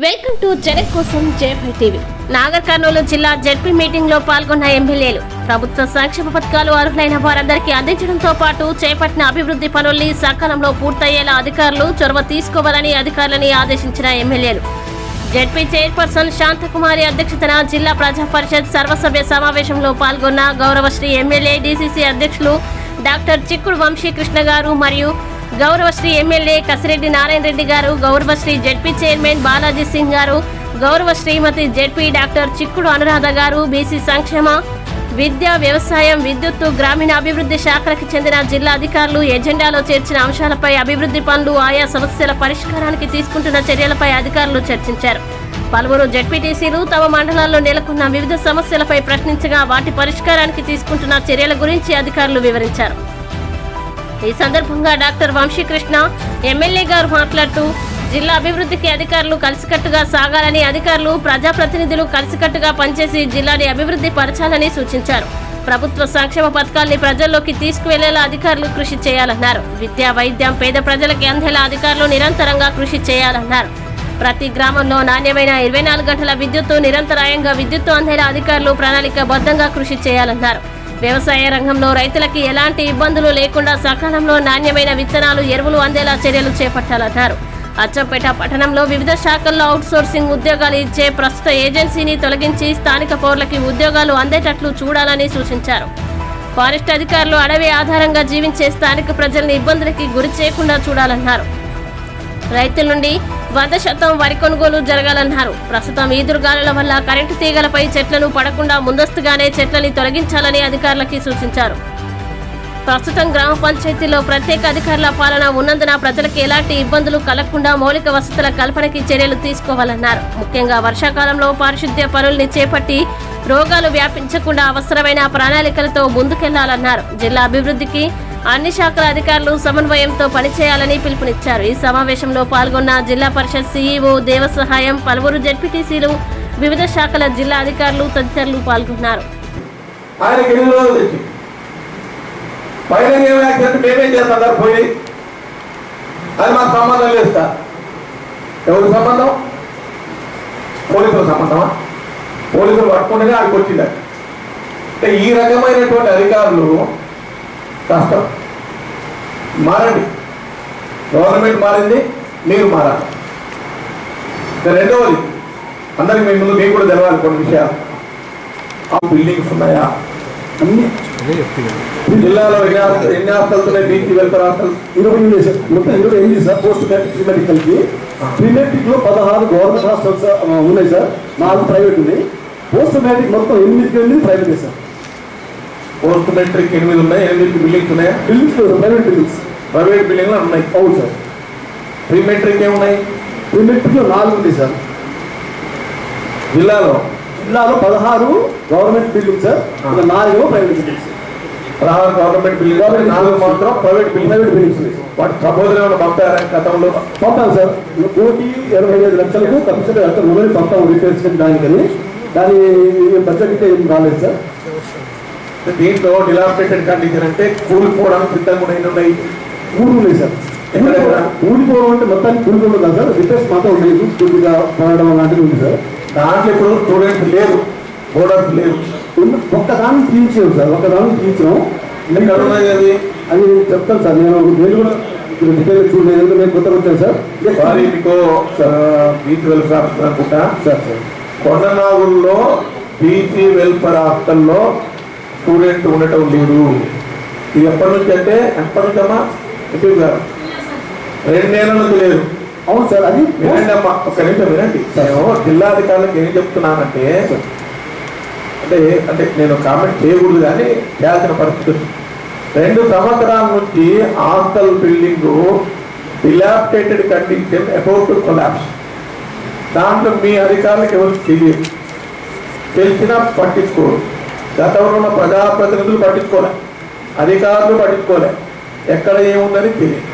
Welcome to Janak కోసం జై TV. Nagar Kurnool జిల్లా జెడ్పీ మీటింగ్ లో పాల్గొన్న ఎమ్మెల్యేలు ప్రభుత్వ సంక్షేమ పథకాలు అర్హులైన వారందరికీ అందించడంతో పాటు చేపట్టిన అభివృద్ధి పనుల్ని సకాలంలో పూర్తయ్యేలా అధికారులు చొరవ తీసుకోవాలని అధికారులని ఆదేశించిన ఎమ్మెల్యేలు. జెడ్పీ చైర్పర్సన్ శాంతకుమారి అధ్యక్షతన జిల్లా ప్రజా పరిషత్ సర్వసభ్య సమావేశంలో పాల్గొన్న గౌరవశ్రీ ఎమ్మెల్యే డీసీసీ అధ్యక్షులు డాక్టర్ చిక్కుడు వంశీకృష్ణ గారు మరియు గౌరవశ్రీ ఎమ్మెల్యే కసిరెడ్డి నారాయణ రెడ్డి గారు, గౌరవశ్రీ జెడ్పీ చైర్మన్ బాలాజీ సింగ్ గారు, గౌరవ శ్రీమతి జెడ్పీ డాక్టర్ చిక్కుడు అనురాధ గారు, బీసీ సంక్షేమ, విద్య, వ్యవసాయం, విద్యుత్తు, గ్రామీణాభివృద్ధి శాఖలకు చెందిన జిల్లా అధికారులు ఎజెండాలో చేర్చిన అంశాలపై, అభివృద్ధి పనులు, ఆయా సమస్యల పరిష్కారానికి తీసుకుంటున్న చర్యలపై అధికారులు చర్చించారు. పలువురు జెడ్పీటీసీలు తమ మండలాల్లో నెలకొన్న వివిధ సమస్యలపై ప్రశ్నించగా వాటి పరిష్కారానికి తీసుకుంటున్న చర్యల గురించి అధికారులు వివరించారు. ఈ సందర్భంగా డాక్టర్ వంశీకృష్ణ ఎమ్మెల్యే గారు మాట్లాడుతూ జిల్లా అభివృద్ధికి అధికారులు కలిసికట్టుగా సాగాలని, అధికారులు ప్రజాప్రతినిధులు కలిసికట్టుగా పనిచేసి జిల్లాని అభివృద్ధి పరచాలని సూచించారు. ప్రభుత్వ సంక్షేమ పథకాల్ని ప్రజల్లోకి తీసుకువెళ్లేలా అధికారులు కృషి చేయాలన్నారు. విద్య, వైద్యం పేద ప్రజలకి అందేలా అధికారులు నిరంతరంగా కృషి చేయాలన్నారు. ప్రతి గ్రామంలో నాణ్యమైన 24 గంటల విద్యుత్తు, నిరంతరాయంగా విద్యుత్తు అందేలా అధికారులు ప్రణాళికాబద్ధంగా కృషి చేయాలన్నారు. వ్యవసాయ రంగంలో రైతులకి ఎలాంటి ఇబ్బందులు లేకుండా సకాలంలో నాణ్యమైన విత్తనాలు, ఎరువులు అందేలా చర్యలు చేపట్టాలన్నారు. అచ్చంపేట పట్టణంలో వివిధ శాఖల్లో అవుట్సోర్సింగ్ ఉద్యోగాలు ఇచ్చే ప్రస్తుత ఏజెన్సీని తొలగించి స్థానిక పౌరులకి ఉద్యోగాలు అందేటట్లు చూడాలని సూచించారు. ఫారెస్ట్ అధికారులు అడవి ఆధారంగా జీవించే స్థానిక ప్రజల్ని ఇబ్బందులకి గురి చేయకుండా చూడాలన్నారు. రైతుల నుండి 100% వరి కొనుగోలు జరగాలన్నారు. ప్రస్తుతం ఈదురుగాలుల వల్ల కరెంటు తీగలపై చెట్లను పడకుండా ముందస్తుగానే చెట్లని తొలగించాలని అధికారులకి సూచించారు. ప్రస్తుతం గ్రామ పంచాయతీలో ప్రత్యేక అధికారుల పాలన ఉన్నందున ప్రజలకు ఎలాంటి ఇబ్బందులు కలగకుండా మౌలిక వసతుల కల్పనకి చర్యలు తీసుకోవాలన్నారు. ముఖ్యంగా వర్షాకాలంలో పారిశుద్ధ్య పనుల్ని చేపట్టి రోగాలు వ్యాపించకుండా అవసరమైన ప్రణాళికలతో ముందుకెళ్లాలన్నారు. జిల్లా అభివృద్ధికి అన్ని శాఖల అధికారులు సమన్వయంతో పనిచేయాలని పిలుపునిచ్చారు. ఈ సమావేశంలో పాల్గొన్న జిల్లా పరిషత్ సీఈఓ దేవసహాయం, పలువురు జెడ్పీటీసీలు, వివిధ శాఖల జిల్లా అధికారులు తదితరులు పాల్గొన్నారు. పోలీసులు పట్టుకుంటేనే ఆడికి వచ్చింది. ఈ రకమైనటువంటి అధికారులు కష్టం. మారండి, గవర్నమెంట్ మారింది, మీరు మారాలి. రెండవది, అందరికి మీ ముందు మీకు కూడా తెలవాలి కొన్ని విషయాలు. బిల్డింగ్స్ ఉన్నాయా? అన్ని జిల్లాలో ఎన్ని హాస్టల్స్ ఉన్నాయి? బీసీ వెల్ఫేర్ హాస్టల్ 20 మొత్తం 28 సార్. పోస్ట్ మెడికల్కి ప్రీమెట్రిక్లో 16 గవర్నమెంట్ హాస్టల్స్ ఉన్నాయి సార్, 4 ప్రైవేట్ ఉన్నాయి. పోస్ట్ మెట్రిక్ మొత్తం 8 ప్రైవేట్ సార్. పోస్ట్ మెట్రిక్ 8 ఉన్నాయి. 8 బిల్డింగ్స్ ఉన్నాయా? బిల్డింగ్స్ ప్రైవేట్ బిల్డింగ్స్, ప్రైవేట్ బిల్డింగ్లు ఉన్నాయి. అవును సార్. ప్రీ మెట్రిక్ ఏమున్నాయి? ప్రీ మెట్రిక్లో 4 ఉన్నాయి సార్. జిల్లాలో 16 government building sir, 4 private buildings. 16 government building, 4 మాత్రం ప్రైవేట్ బిల్డింగ్స్. వాటి ప్రపోజల్ ఏమైనా పంపారా గతంలో? పంపాను సార్. 1,25,00,000కు కంపల్సరీ అంతా మొబైల్ పంపాము రిపేర్స్ దానికని. దాని బడ్జెట్ ఏం రాలేదు సార్. దీంట్లో డిలాపిడేటెడ్ కండిషన్ అంటే కూలిపోవడానికి సిద్ధంగా ఉన్నాయి. 3 ఉన్నాయి సార్. కూలిపోవడం అంటే మొత్తానికి కూలిపోవడం కాదు సార్, రిపేర్స్ మాత్రం లేదు, కొద్దిగా పడడం లాంటిది ఉంది సార్. దాంట్లో ఇప్పుడు స్టూడెంట్స్ లేరు, బోర్డర్స్ లేవు. ఒక్కదాన్ని తీయించాం సార్, ఒక్కదాన్ని తీయించాం. అది చెప్తాను సార్. నేను కూడా రిపేర్ చూడలేదు, నేను కొత్తగా వచ్చాను సార్. సారీ, మీకు బీసీ వెల్ఫేర్ హాస్టల్ అనుకుంటా సార్. సార్ కొండనాగుల్లో బీసీ వెల్ఫేర్ హాస్టల్లో స్టూడెంట్ ఉండటం లేదు. ఇది ఎప్పటి నుంచి అంటే ఎప్పటి నుంచమ్మా? 2 నెలల నుంచి లేదు. అవును సార్. అది వినండి అమ్మా, ఒక్క నిమిషం వినండి. నేను జిల్లాధికారులకు ఏం చెప్తున్నానంటే, అంటే నేను కామెంట్ చేయకూడదు కానీ చేయాల్సిన పరిస్థితి. 2 సంవత్సరాల నుంచి hostel building dilapidated condition, about to collapse. దాంట్లో మీ అధికారులకు ఎవరు తెలియదు, తెలిసినా పట్టించుకోరు. గతంలో ఉన్న ప్రజాప్రతినిధులు పట్టించుకోలే, అధికారులు పట్టించుకోలే, ఎక్కడ ఏముందని తెలియదు.